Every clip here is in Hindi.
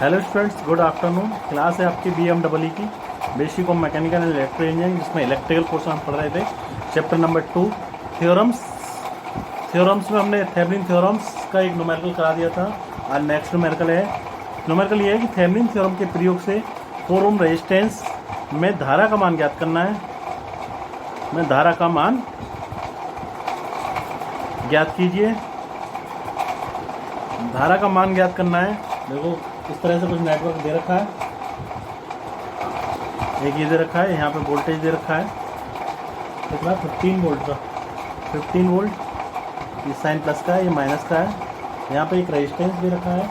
Hello students, good afternoon. Class है आपकी BMW की basic of mechanical and electrical engineering, जिसमें इलेक्ट्रिकल पोर्शन हम पढ़ रहे थे। चैप्टर नंबर 2 थ्योरम्स में हमने थेवेनिन थ्योरम्स का एक न्यूमेरिकल करा दिया था। आज नेक्स्ट न्यूमेरिकल ये है कि थेवेनिन थ्योरम के प्रयोग से 4 ओम रेजिस्टेंस में धारा का मान ज्ञात करना है। धारा का मान ज्ञात कीजिए। धारा का मान ज्ञात करना है। देखो इस तरह से कुछ नेटवर्क दे रखा है, एक ये दे रखा है, यहाँ पे वोल्टेज दे रखा है कितना 15 वोल्ट का, 15 वोल्ट। ये साइन प्लस का है, ये माइनस का है। यहाँ पे एक रेजिस्टेंस दे रखा है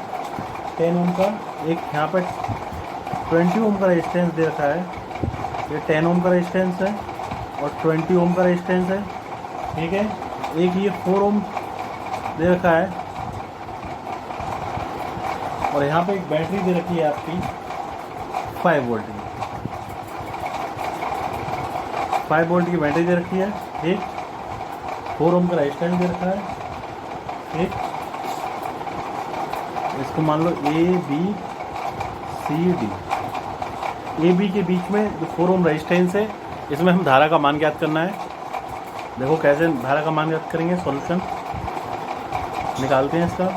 10 ओम का, एक यहाँ पे 20 ओम का रेजिस्टेंस दे रखा है। ये 10 ओम का रेजिस्टेंस है और 20 ओम का रेजिस्टेंस है, ठीक है। एक ये 4 ओम दे रखा है और यहाँ पे एक बैटरी दे रखी है आपकी 5 वोल्ट की, 5 वोल्ट की बैटरी दे रखी है। एक 4 ओम का रेजिस्टेंस दे रखा है। एक इसको मान लो ABCD, AB के बीच में जो 4 ओम रेजिस्टेंस है, इसमें हम धारा का मान ज्ञात करना है। देखो कैसे धारा का मान ज्ञात करेंगे, सॉल्यूशन निकालते हैं इसका।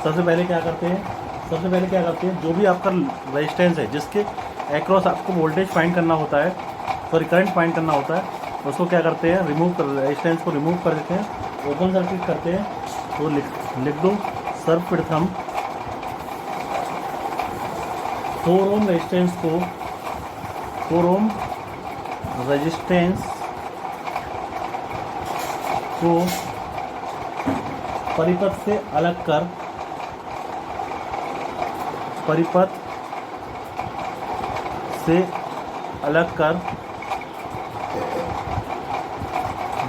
सबसे पहले क्या करते हैं, जो भी आपका रेजिस्टेंस है जिसके एक्रॉस आपको वोल्टेज फाइंड करना होता है, सॉरी करंट फाइंड करना होता है, उसको क्या करते हैं, रेजिस्टेंस को रिमूव कर देते हैं, ओपन सर्किट करते हैं। तो लिख दो सर्वप्रथम 4 ओम रेजिस्टेंस को, 4 ओम रेजिस्टेंस को परिपथ से अलग कर,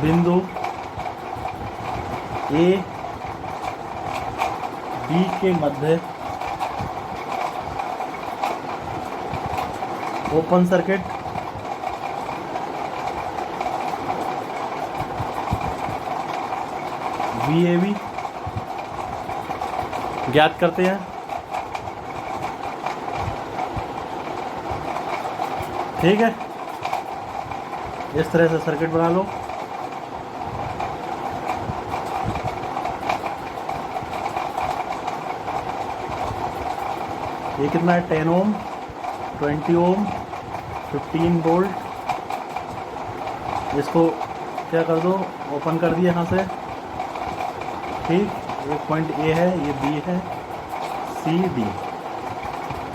बिंदु A B के मध्य ओपन सर्किट VAB ज्ञात करते हैं, ठीक है। इस तरह से सर्किट बना लो। ये कितना है, 10 ओम, 20 ओम, 15 वोल्ट। इसको क्या कर दो, ओपन कर दिया यहाँ से, ठीक। एक पॉइंट A है, ये B है, CD।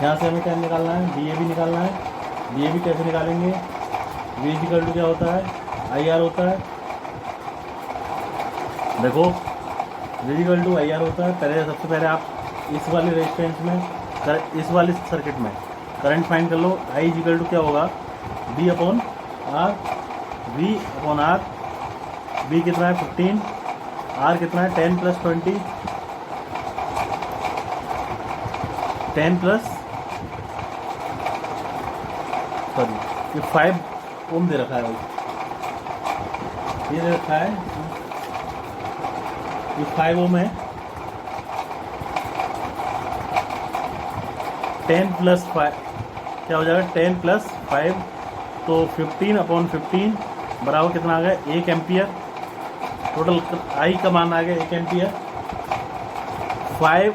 यहाँ से हमें क्या निकालना है, DAB निकालना है। DAB कैसे निकालेंगे, V इक्वल टू क्या होता है, IR होता है। देखो V इक्वल टू IR होता है। सबसे पहले आप इस वाले रेजिस्टेंस में, इस वाले सर्किट में करंट फाइंड कर लो। I इक्वल टू क्या होगा, V अपॉन R। V कितना है 15, R कितना है 10 प्लस 20, 10 प्लस सॉरी ये 5 ओम दे रखा है भाई, ये दे रखा है, ये 5 ओम है। 10 प्लस 5 क्या हो जाएगा, 10 प्लस 5 तो 15 अपॉन 15 बराबर कितना आ गया, 1 एम्पियर। टोटल I का मान आ गया 1 एम्पियर। 5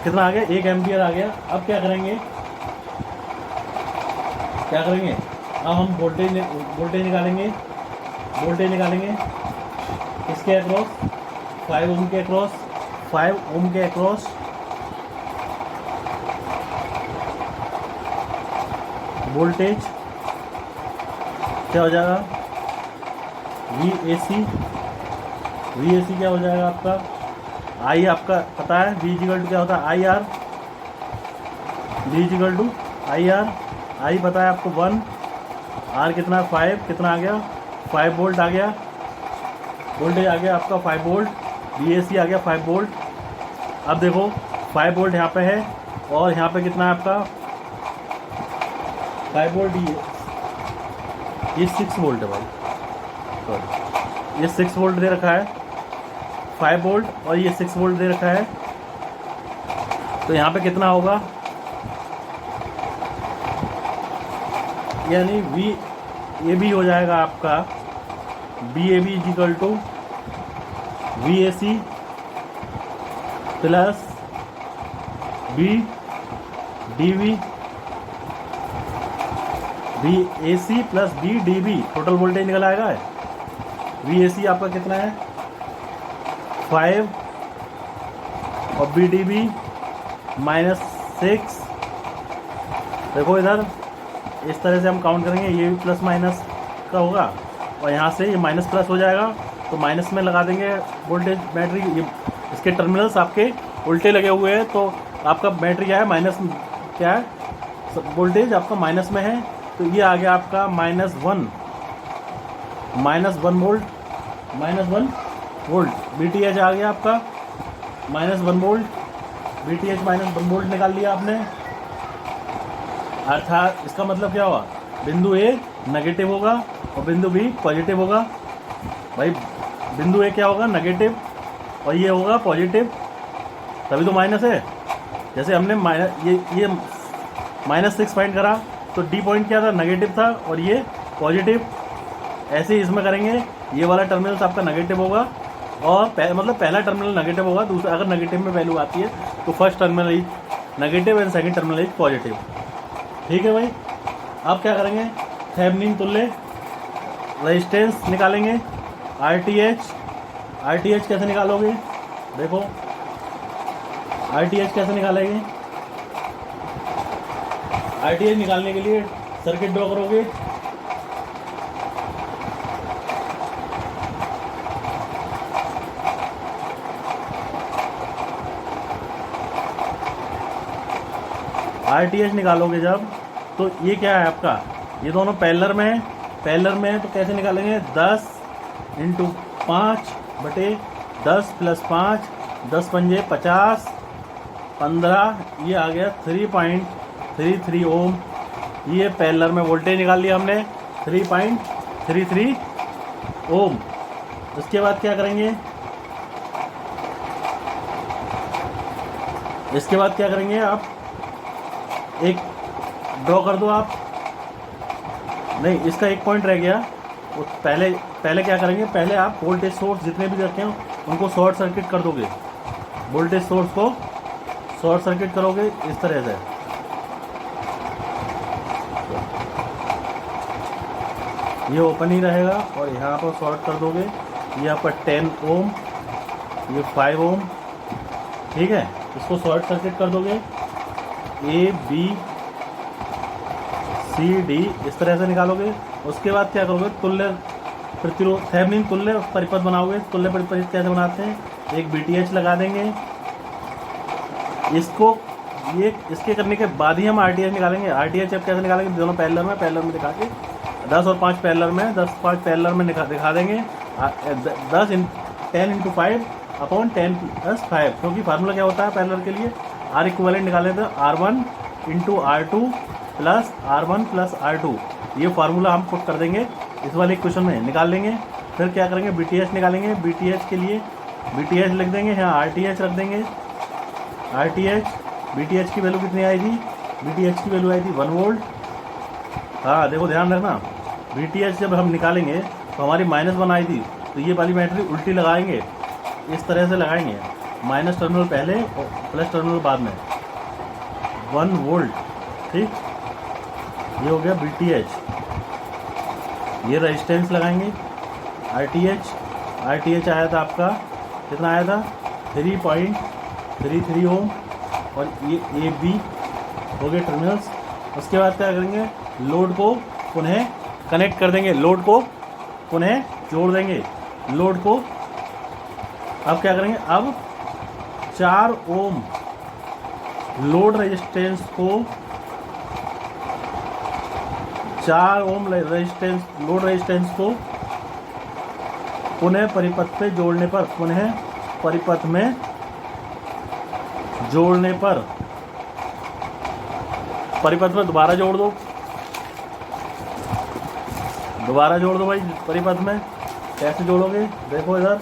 कितना आ गया, 1 एम्पियर आ गया। अब क्या करेंगे, अब हम वोल्टेज निकालेंगे। इसके अक्रॉस 5 ओम के अक्रॉस, 5 ओम के अक्रॉस वोल्टेज क्या हो जाएगा, VAC क्या हो जाएगा आपका, I आपका पता है, V इक्वल टू क्या होता है, IR। V equal to IR, I पता है आपको 1, R कितना 5, कितना आ गया 5 वोल्ट आ गया, वोल्टेज आ गया आपका 5 वोल्ट, VAC आ गया 5 वोल्ट। अब देखो 5 वोल्ट यहाँ पे है और यहाँ पे कितना है आपका 5 वोल्ट, ये 6 वोल्ट है भाई, सॉरी ये 6 वोल्ट दे रखा है, 5 वोल्ट और ये 6 वोल्ट दे रखा है। तो यहाँ पे कितना होगा, यानी वी ए बी हो जाएगा आपका B A B is equal to V A C plus B D V, B A C plus B D B, total voltage निकल आएगा। वी ए सी आपका कितना है 5 और बी डी बी -6। देखो इधर इस तरह से हम काउंट करेंगे, ये भी प्लस माइनस का होगा और यहाँ से ये माइनस प्लस हो जाएगा, तो माइनस में लगा देंगे वोल्टेज बैटरी। ये इसके टर्मिनल्स आपके उल्टे लगे हुए हैं, तो आपका बैटरी क्या है माइनस, क्या है वोल्टेज आपका माइनस में है, तो ये आ गया आपका -1 वोल्ट। बी टी एच आ गया आपका -1 volt, B T H -1 volt निकाल लिया आपने। अर्थात इसका मतलब क्या हुआ, बिंदु ए नेगेटिव होगा और बिंदु बी पॉजिटिव होगा। भाई बिंदु ए क्या होगा नेगेटिव और ये होगा पॉजिटिव, तभी तो माइनस है। जैसे हमने ये -6 फाइंड करा तो डी पॉइंट क्या था नेगेटिव था और ये पॉजिटिव। ऐसे ही इसमें करेंगे, ये वाला टर्मिनल आपका नेगेटिव होगा और मतलब पहला टर्मिनल नेगेटिव होगा, दूसरा अगर नेगेटिव में वैल्यू आती है तो first terminal is negative and second terminal is positive. ठीक है भाई, अब क्या करेंगे, थेवेनिन तुल्य रेजिस्टेंस निकालेंगे। आरटीएच कैसे निकालोगे, देखो आरटीएच कैसे निकालेंगे। आरटीएच निकालने के लिए सर्किट ड्रॉ करोगे। आरटीएच निकालोगे जब, तो ये क्या है आपका, ये दोनों पैरेलल में है। पैरेलल में है तो कैसे निकालेंगे, 10 × 5 बटे 10 + 5, 10 पंजे 50, 15, ये आ गया 3.33 ओम। ये पैरेलल में वोल्टेज निकाल लिया हमने 3.33 ओम। उसके बाद क्या करेंगे, इसके बाद क्या करेंगे, आप एक ड्रॉ कर दो आप, नहीं इसका एक पॉइंट रह गया। वो पहले क्या करेंगे, पहले आप वोल्टेज सोर्स जितने भी रखे हो उनको शॉर्ट सर्किट कर दोगे। वोल्टेज सोर्स को शॉर्ट सर्किट करोगे इस तरह से, ये ओपन ही रहेगा और यहाँ पर शॉर्ट कर दोगे। ये आपका 10 ओम, ये 5 ओम। ठीक है, इसको शॉर्ट सर्किट कर दोगे। ए बी सी डी इस तरह से निकालोगे। उसके बाद क्या करोगे, तुल्य प्रतिरोध थेवेनिन तुल्य परिपथ बनाओगे। तुल्य परिपथ कैसे बनाते हैं, एक बीटीएच लगा देंगे इसको, ये इसके करने के बाद ही हम आरटीएच निकालेंगे। आरटीएच अब कैसे निकालेंगे, दोनों पैरेलल में दिखा के 10 और 5 पैरेलल में, 10 5 पैरेलल में दिखा देंगे। 10 10 × 5 अपॉन 10 + 5, क्योंकि फार्मूला क्या होता है पैरेलल के लिए, आर इक्विवेलेंट निकाले थे R1 × R2 + R1 + R2। ये फार्मूला हम पुट कर देंगे इस वाले क्वेश्चन में, निकाल लेंगे। फिर क्या करेंगे, बीटीएच निकालेंगे। बीटीएच के लिए बीटीएच लिख देंगे, यहाँ आरटीएच रख देंगे। आरटीएच बीटीएच की वैल्यू कितनी आई थी, बीटीएच की वैल्यू आई थी 1 वोल्ट। हाँ देखो ध्यान रखना, बीटीएच जब हम निकालेंगे तो हमारी -1 आई थी, तो ये वाली बैटरी उल्टी लगाएंगे, इस तरह से लगाएंगे, माइनस टर्मिनल पहले और प्लस टर्मिनल बाद में, 1 वोल्ट। ठीक, ये हो गया बीटीएच। ये रेजिस्टेंस लगाएंगे आरटीएच आया था आपका, कितना आया था 3.33 ओम, और ये ए बी हो गए टर्मिनल्स। उसके बाद क्या करेंगे, लोड को पुनः कनेक्ट कर देंगे, लोड को पुनः जोड़ देंगे। लोड को अब क्या करेंगे, अब 4 ओम लोड रेजिस्टेंस को, 4 ओम लोड रेजिस्टेंस को पुनः परिपथ पे जोड़ने पर, पुनः परिपथ में जोड़ने पर, परिपथ में दोबारा जोड़ दो, दोबारा जोड़ दो भाई परिपथ में। कैसे जोड़ोगे, देखो इधर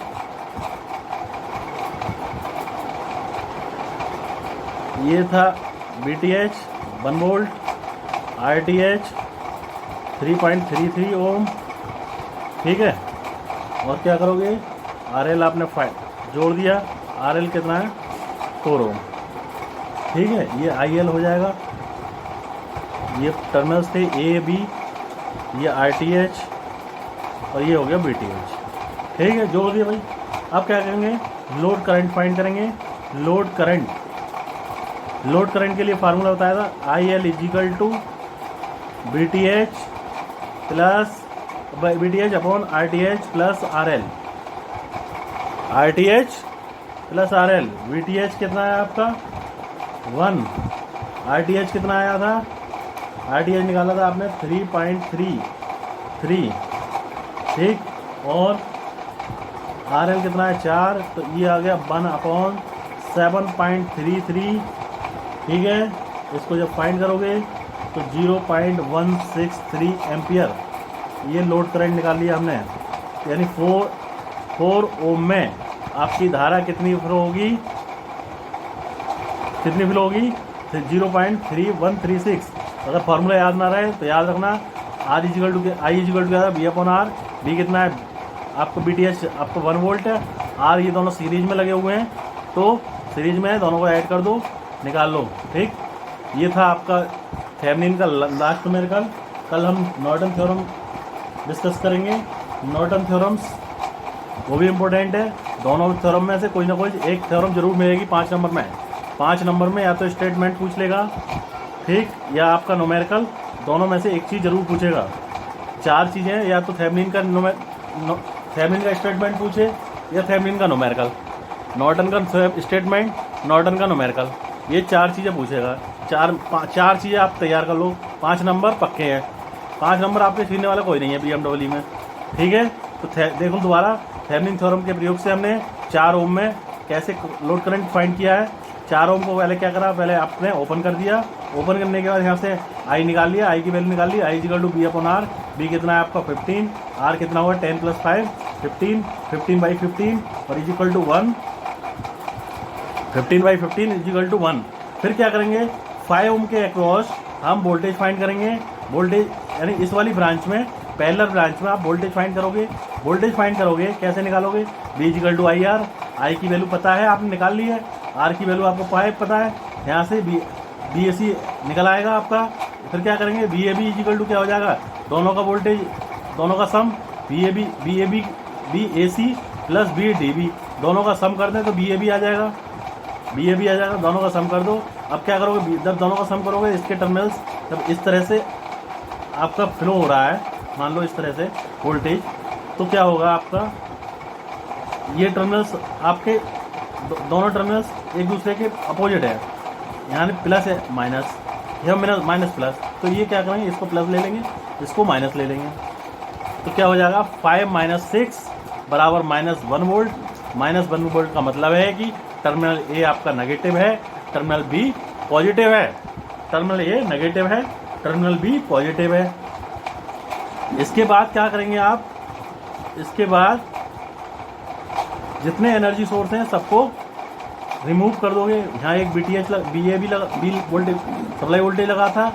ये था BTH 1 वोल्ट, RTH 3.33 ओम, ठीक है। और क्या करोगे, RL आपने जोड़ दिया, RL कितना है 4 ओम, ठीक है। ये IL हो जाएगा, ये टर्मिनल्स थे A B, ये RTH और ये हो गया BTH, ठीक है। जोड़ दिया भाई। अब क्या करेंगे, लोड करंट फाइंड करेंगे। लोड करंट के लिए फार्मूला बताया था, IL equal to BTH plus BTH upon RTH plus RL, RTH plus RL। BTH कितना है आपका 1, RTH कितना आया था, RTH निकाला था आपने 3.33, ठीक। और RL कितना है 4, तो ये आ गया 1/7.33, ठीक है। इसको जब फाइंड करोगे तो 0.163 एम्पियर ये लोड करंट निकाल लिया हमने। यानी 4 ओम में आपकी धारा कितनी फ्लो होगी, 0.3136। अगर फार्मूला याद ना रहे तो याद रखना, I इजिकल टू क्या था, B अपॉन R। B कितना है आपको, BTH आपको 1 वोल्ट है, R ये दोनों सीरीज में लगे हुए हैं, तो सीरीज में है, दोनों को ऐड कर दो, निकाल लो, ठीक। ये था आपका थेवेनिन का लास्ट न्यूमेरिकल। कल हम नॉर्टन थ्योरम डिस्कस करेंगे। नॉर्टन थ्योरम्स वो भी इम्पोर्टेंट है। दोनों थ्योरम में से कोई ना कोई एक थ्योरम जरूर मिलेगी 5 नंबर में। 5 नंबर में या तो स्टेटमेंट पूछ लेगा, ठीक, या आपका न्यूमेरिकल, दोनों में से एक चीज़ जरूर पूछेगा। 4 चीज़ें, या तो थेवेनिन का स्टेटमेंट पूछे, या थेवेनिन का न्यूमेरिकल, नॉर्टन का स्टेटमेंट, नॉर्टन का न्यूमेरिकल, ये 4 चीज़ें पूछेगा। 4 चीज़ें आप तैयार कर लो, 5 नंबर पक्के हैं। 5 नंबर आपके छीनने वाला कोई नहीं है BMW में, ठीक है। तो देखो दोबारा, थेवेनिन थ्योरम के प्रयोग से हमने 4 ओम में कैसे लोड करंट फाइंड किया है। 4 ओम को पहले क्या करा, पहले आपने ओपन कर दिया। ओपन करने के बाद यहाँ से I निकाल लिया, I की वैल्यू निकाल ली, I equal to B upon R। B कितना है आपका 15, R कितना हुआ 10 + 5 15, 15/15 और इजिकल टू 1, 15/15 इजिकल टू 1। फिर क्या करेंगे, 5 ओम के अक्रॉस हम वोल्टेज फाइंड करेंगे। वोल्टेज यानी इस वाली ब्रांच में, पैरेलल ब्रांच में आप वोल्टेज फाइंड करोगे। कैसे निकालोगे, B equal to IR। I की वैल्यू पता है, आपने निकाल ली है। R की वैल्यू आपको पता है, यहाँ से BAC निकल आएगा आपका। फिर क्या करेंगे, BAB इजिकल टू क्या हो जाएगा, दोनों का वोल्टेज, दोनों का सम, BAC प्लस BDB, दोनों का सम कर दें तो BAB आ जाएगा। दोनों का सम कर दो। अब क्या करोगे, जब दोनों का सम करोगे, इसके टर्मिनल्स जब इस तरह से आपका फ्लो हो रहा है, मान लो इस तरह से वोल्टेज, तो क्या होगा आपका, ये टर्मिनल्स आपके दोनों टर्मिनल्स एक दूसरे के अपोजिट है, यानी प्लस है माइनस, यह माइनस प्लस। तो ये क्या करेंगे, इसको प्लस ले लेंगे, इसको माइनस ले लेंगे, तो क्या हो जाएगा 5 - 6 बराबर -1 वोल्ट। -1 वोल्ट का मतलब है कि टर्मिनल A आपका नेगेटिव है, टर्मिनल B पॉजिटिव है। टर्मिनल A नेगेटिव है, टर्मिनल B पॉजिटिव है। इसके बाद क्या करेंगे आप, इसके बाद जितने एनर्जी सोर्स हैं सबको रिमूव कर दोगे। यहाँ एक BAB वोल्टेज सप्लाई वोल्टेज लगा था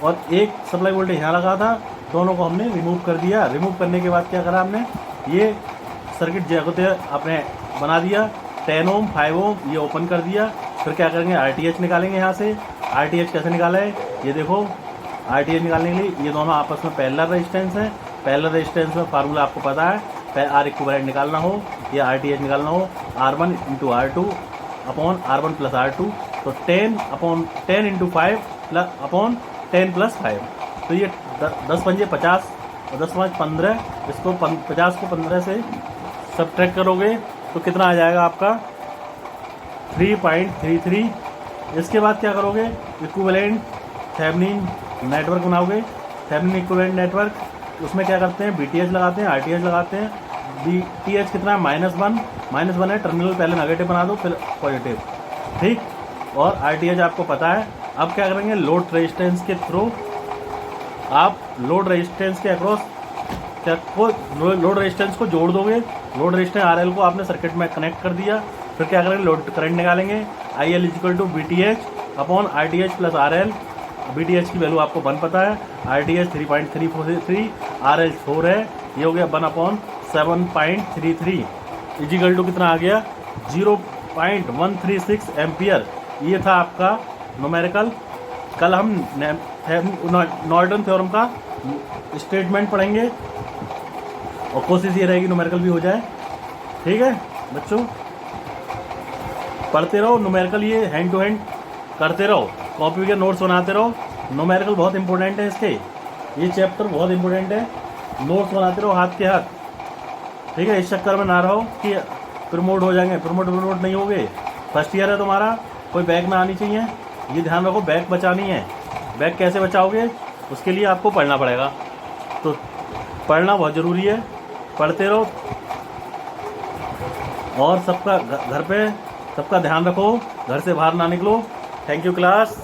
और एक सप्लाई वोल्टेज यहाँ लगा था, दोनों को हमने रिमूव कर दिया। रिमूव करने के बाद क्या करा हमने, ये सर्किट जगह आपने बना दिया। 10 ओम 5 ओम ये ओपन कर दिया। फिर क्या करेंगे, RTH निकालेंगे। यहाँ से RTH कैसे निकाला है, ये देखो। RTH निकालने के लिए ये दोनों आपस में पैरेलल रेजिस्टेंस है। पैरेलल रेजिस्टेंस में फार्मूला आपको पता है, R इक्विवेलेंट निकालना हो या RTH निकालना हो, R1 × R2 upon R1 + R2, तो 10 × 5 अपॉन 10 + 5। तो ये 10 × 5 = 50 और 10 × 5 = 15। इसको 50 को 15 से सब्ट्रैक्ट करोगे तो कितना आ जाएगा आपका 3.33। इसके बाद क्या करोगे, इक्विवेलेंट थेवेनिन नेटवर्क बनाओगे। थेवेनिन इक्विवेलेंट नेटवर्क, उसमें क्या करते हैं, BTH लगाते हैं, RTH लगाते हैं। BTH कितना है, -1 है, टर्मिनल पहले नेगेटिव बना दो फिर पॉजिटिव, ठीक। और RTH आपको पता है। अब क्या करेंगे, लोड रेजिस्टेंस के थ्रू आप लोड रेजिस्टेंस के अक्रॉस लोड रेजिस्टेंस को जोड़ दोगे। लोड रेजिस्टेंस RL को आपने सर्किट में कनेक्ट कर दिया। फिर क्या करेंगे, लोड करंट निकालेंगे। I L equal to B T H upon R T H plus R L. B T H की वैल्यू आपको 1 पता है, R T H 3.343, R L 4 है, ये हो गया 1/7.33 इजिकल टू कितना आ गया 0.136 एम्पियर। ये था आपका न्यूमेरिकल। कल हम नॉर्टन थ्योरम का स्टेटमेंट पढ़ेंगे और कोशिश ये रहेगी न्यूमेरिकल भी हो जाए। ठीक है बच्चों, पढ़ते रहो न्यूमेरिकल, ये हैंड टू हैंड करते रहो, कॉपी के नोट्स बनाते रहो। न्यूमेरिकल बहुत इंपॉर्टेंट है इसके, ये चैप्टर बहुत इंपॉर्टेंट है, नोट्स बनाते रहो हाथ के हाथ। ठीक है, इस चक्कर में ना रहो कि प्रमोट हो जाएंगे, प्रमोट नहीं होगे। फर्स्ट ईयर है तुम्हारा, कोई बैग ना आनी चाहिए, ये ध्यान रखो, बैग बचानी है। बैग कैसे बचाओगे, उसके लिए आपको पढ़ना पड़ेगा, तो पढ़ना बहुत ज़रूरी है, पढ़ते रहो और सबका घर पे सबका ध्यान रखो, घर से बाहर ना निकलो। Thank you class.